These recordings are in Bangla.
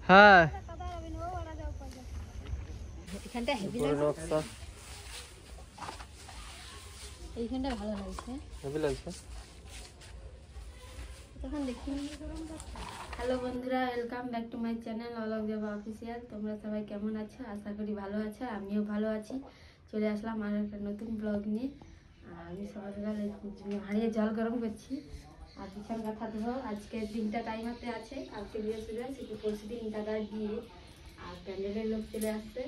হ্যাঁ এখানটা হেভি নকশা এইখানটা ভালো লাগছে হেভি লাগছে তখন দেখি। হ্যালো বন্ধুরা, welcome back to my channel Alok Deba official. তোমরা সবাই কেমন আছো? আশা করি ভালো আছো, আমিও ভালো আছি। চলে আসলাম আর একটা নতুন ব্লগ নিয়ে। আমি সকাল সকাল হাঁড়িয়ে জল গরম করছি আর বিছানা কাঁথা দেবো। আজকের দিনটা টাইম হাতে আছে, কালকে বৃহস্পতিবার, সেটি পরশু দিন টাকা দিয়ে আর প্যান্ডেলের লোক চলে আসছে,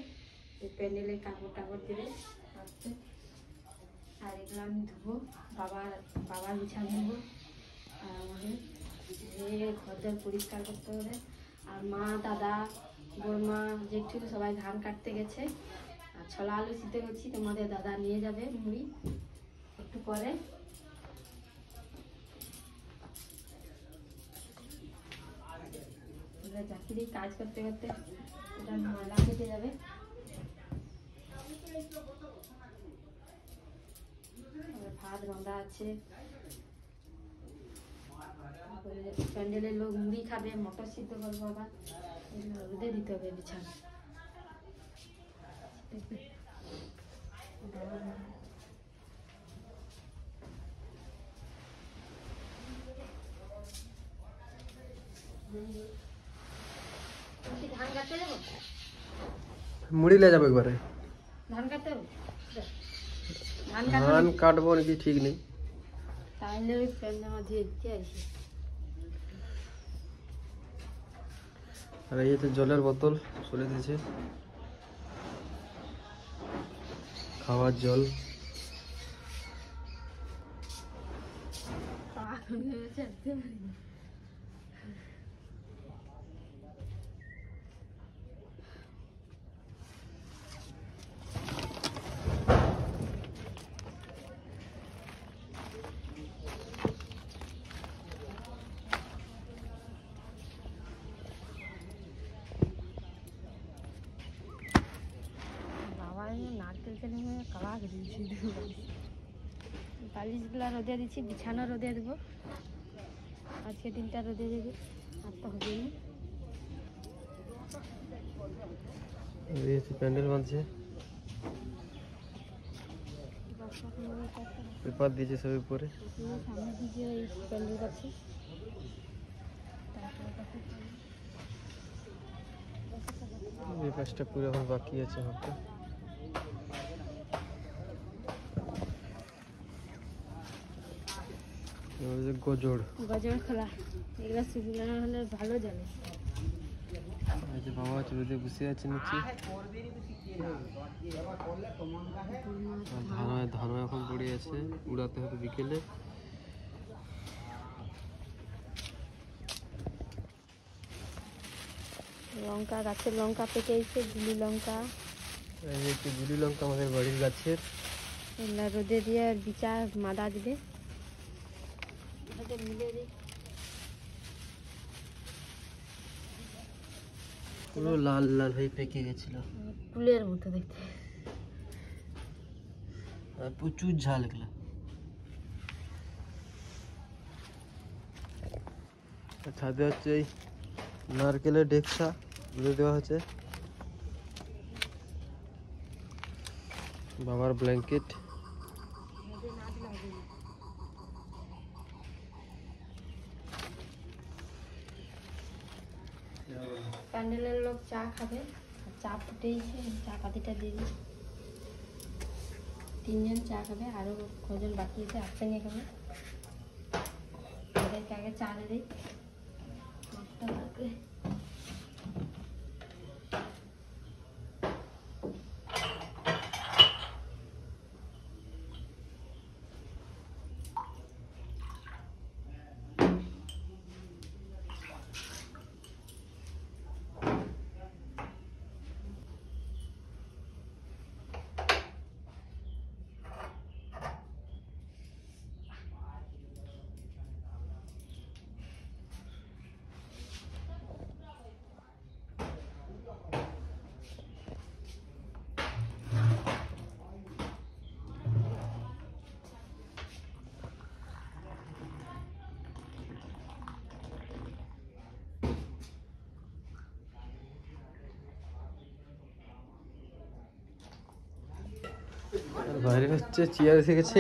প্যান্ডেলের কাপড় টাপড় দেবে আসছে। আর এগুলো আমি ধুবো, বাবার বিছানা দেবো আর আমাদের ঘরটার পরিষ্কার করতে হবে। আর মা, দাদা, বৌমা, জেঠু সবাই ধান কাটতে গেছে। আর ছোলা আলু সিদ্ধ করছি, তোমাদের দাদা নিয়ে যাবে মুড়ি একটু পরে। চাকরি কাজ করতে করতে এটা ময়লা কেটে যাবে। ভাত রান্না আছে, প্যান্ডেলের লোক মুড়ি খাবে, মটর সিদ্ধ করবো, আবার রোদে দিতে হবে বিছানা। ধান কাটতে যাবো, মুড়ি লে যাবো একবারে। ধান কাটতে হবে, ধান কাটবো নাকি ঠিক নেই। তাহলে ওই প্যান্ডেল মাঝে দিতে আসি। আর এই তো জলের বোতল চলে দিয়েছে, খাওয়ার জল। নারকেল তেল কালা দিয়েছি, বালিশগুলা রোদে দিচ্ছি, বিছানা রোদে দেবো। আজকে দিনটা রোদে দেবে, আর তো হবে না। প্যান্ডেল বাঁধছে, পেপার দিয়েছে সব উপরে। সামনে দিকে এই প্যান্ডেল করছে, এই কাজটা পুরো এখন বাকি আছে হাফটা। গজড় খোলা, এগুলো শুকনো হলে ভালো জানে। বাবা চুড়িতে বসে আছে নিচে, ধান এখন পড়ে আছে, উড়াতে হবে বিকেলে। লঙ্কা গাছের লঙ্কা পেকে এসে, গুলি লঙ্কা, গুলি লঙ্কা আমাদের বাড়ির গাছের। এগুলা রোদে দিয়ে আর বিচা মাদা দিবে, মিলে দিই। পুরো লাল লাল হয়ে পেকে গেছিল, ফুলের মতো দেখতে, আর প্রচুর ঝাল এগুলো। ছাদে হচ্ছে এই নারকেলের ডেকসা তুলে দেওয়া হচ্ছে, বাবার ব্ল্যাঙ্কেট। প্যান্ডেলের লোক চা খাবে, চা ফুটেইছে, চা পাতিটা দিয়ে দিই। 3 জন চা খাবে, আরো কজন বাকি আছে একসঙ্গে খাবে। ওদেরকে আগে চা দিয়ে দিই। বাইরে হচ্ছে চেয়ার এসে গেছে।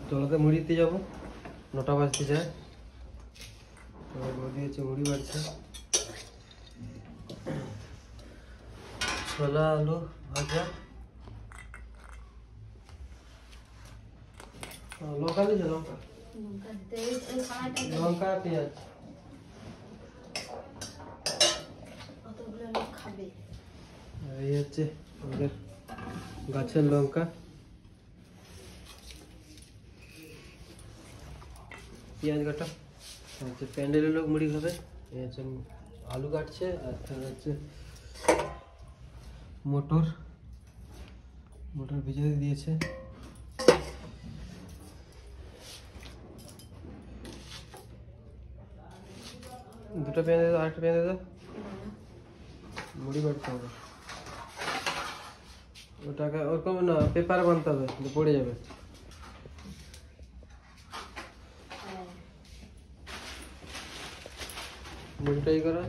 জলাতে মুড়ি দিতে যাবো, 9টা বাজতে যায়। বৌদি হচ্ছে মুড়ি বাড়ছে, ছোলা আলু ভাজা, লঙ্কা দিয়েছে, লঙ্কা লঙ্কা পেঁয়াজ। এই হচ্ছে আমাদের গাছের লঙ্কা, পেঁয়াজ কাটা। হচ্ছে প্যান্ডেলের লোক মুড়ি খাবে। এই হচ্ছে আলু কাটছে, আর হচ্ছে মটর ভিজে দিয়েছে। দুটো পেঁয়াজ দাও, আরেকটা পেঁয়াজ দাও, মুড়ি বাড়তে হবে। ওটাকে ওরকম না, পেপারে বানতে হবে, পড়ে যাবে। মুড়িটাই করো।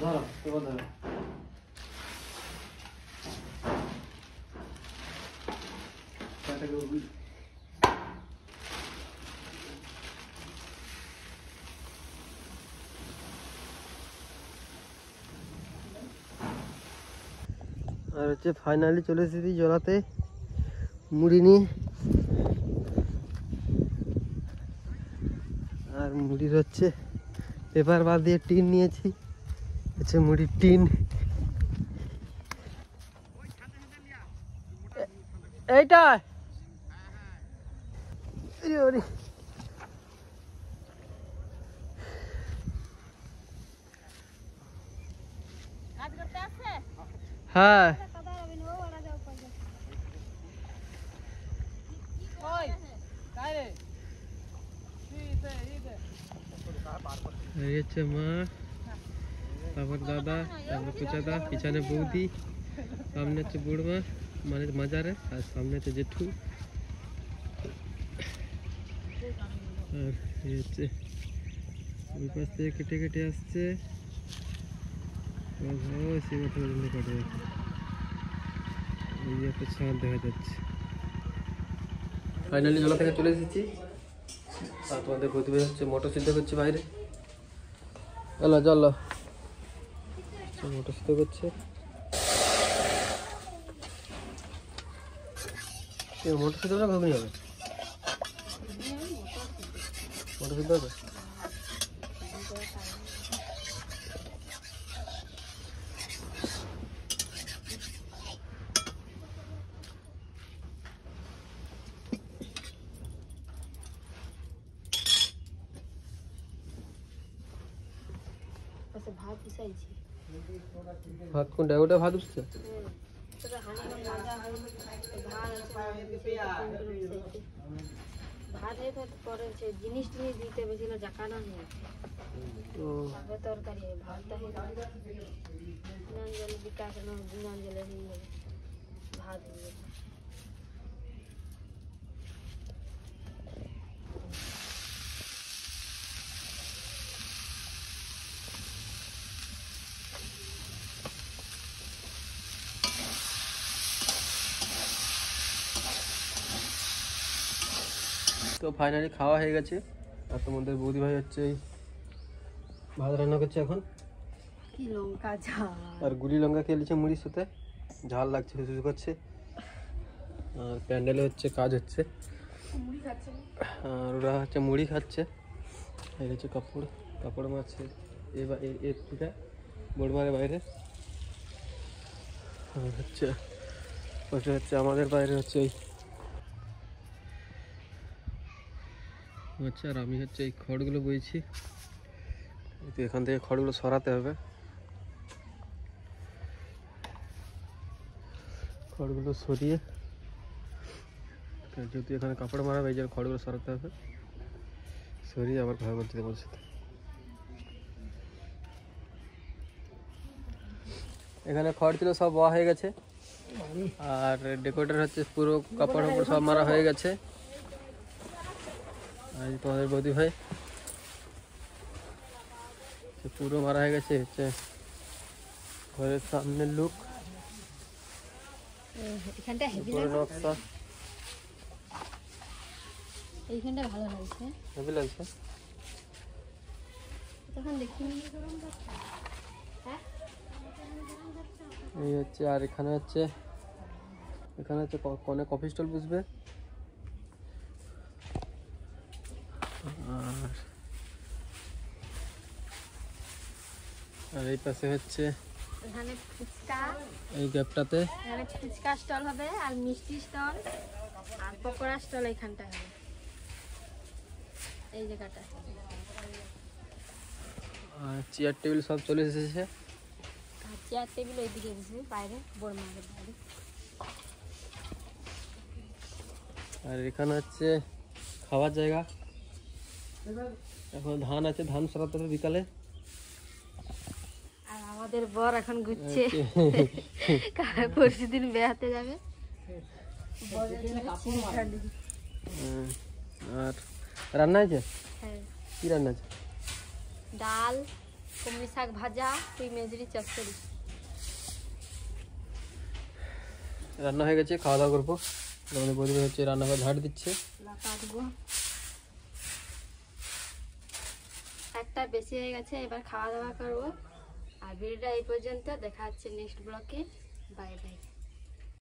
ধরো, এবার ধরো। আর হচ্ছে ফাইনালি চলে এসেছি জলাতে মুড়ি নিয়ে। আর মুড়ির হচ্ছে পেপার বাদ দিয়ে টিন নিয়েছি, হচ্ছে মুড়ির টিন। এইটা হ্যাঁ, এই হচ্ছে মা, তারপর দাদা, তারপর কুচাদা, পিছনে বৌদি, সামনে হচ্ছে বুড়মা মানে মাজারে, আর সামনে হচ্ছে জেঠু। আর এই হচ্ছে ওই পাশ থেকে কেটে কেটে আসছে। এই একটা ছাদ দেখা যাচ্ছে। ফাইনালি জলা থেকে চলে এসেছি। আর তোমাদের গতিবে হচ্ছে মটর সিদ্ধ করছে বাইরে। চলো চলো, মটর সিদ্ধ করছে। মটর সিদ্ধ না ঘুগনি হবে? মটর সিদ্ধ হবে। ভাত কোনটা? ওটা ভাত উঠছে। জিনিস টিনিস দিতে বেশি না, জাকানা নেই তরকারি। ভাতটা বিকাশ ভাত তো ফাইনালি খাওয়া হয়ে গেছে। আর তোমাদের বৌদি ভাই হচ্ছে এই ভাত রান্না করছে এখন। কি লঙ্কা ঝাল, আর গুলি লঙ্কা খেয়ে নিচ্ছে মুড়ির সাথে, ঝাল লাগছে, হুসুস করছে। আর প্যান্ডেলে হচ্ছে কাজ হচ্ছে, আর ওরা হচ্ছে মুড়ি খাচ্ছে। এই হচ্ছে কাপড় মারছে এটা বোর্ডমারের বাইরে। আর হচ্ছে ওটা হচ্ছে আমাদের বাইরে হচ্ছে এই হচ্ছে। আর আমি হচ্ছে এই খড়গুলো বইছি, তো এখান থেকে খড়গুলো সরাতে হবে। খড়গুলো সরিয়ে, যেহেতু এখানে কাপড় মারা এই যে খড়গুলো সরাতে হবে, সরিয়ে আবার ঘর করতে দেবো সাথে। এখানে খড় ছিল সব বওয়া হয়ে গেছে, আর ডেকোরেটর হচ্ছে পুরো কাপড় উপর সব মারা হয়ে গেছে। আর এই তোমাদের বৌদি ভাই পুরো মারা হয়ে গেছে, হচ্ছে ঘরের সামনের লুক, এখানটা হেভি পুরো নকশা এইখানটা ভালো লাগছে। হেভি লাগছে। তখন দেখিনি এই হচ্ছে, আর এখানে হচ্ছে কনে কফি স্টল বসবে। আর এই পাশে হচ্ছে এখানে ফুচকা, এই গ্যাপটাতে এখানে ফুচকা স্টল হবে, আর মিষ্টি স্টল আর পকোড়া স্টল এইখানটা হবে, এই জায়গাটা। আর চেয়ার টেবিল সব চলে এসেছে। আর চেয়ার টেবিল ওইদিকে বসবে বাইরে, বড় মাঠের বাইরে। আর এখানে হচ্ছে খাওয়ার জায়গা। এখন ধান আছে, ধান সরাতে হবে বিকালে। আর আমাদের বর এখন ঘুরছে, পরশু দিন বেড়াতে যাবে। আর রান্না আছে, হ্যাঁ, কি রান্না আছে? ডাল, কুমড়ি শাক ভাজা, পুঁই মেজরি চচ্চড়ি। রান্না হয়ে গেছে, খাওয়া দাওয়া করবো। আমাদের বৌদি হচ্ছে রান্নাঘর ঝাড় দিচ্ছে। একটা বেশি হয়ে গেছে, এবার খাওয়া দাওয়া করবো। আর ভিডিওটা এই পর্যন্ত, দেখা হচ্ছে নেক্সট ব্লগে। Bye bye.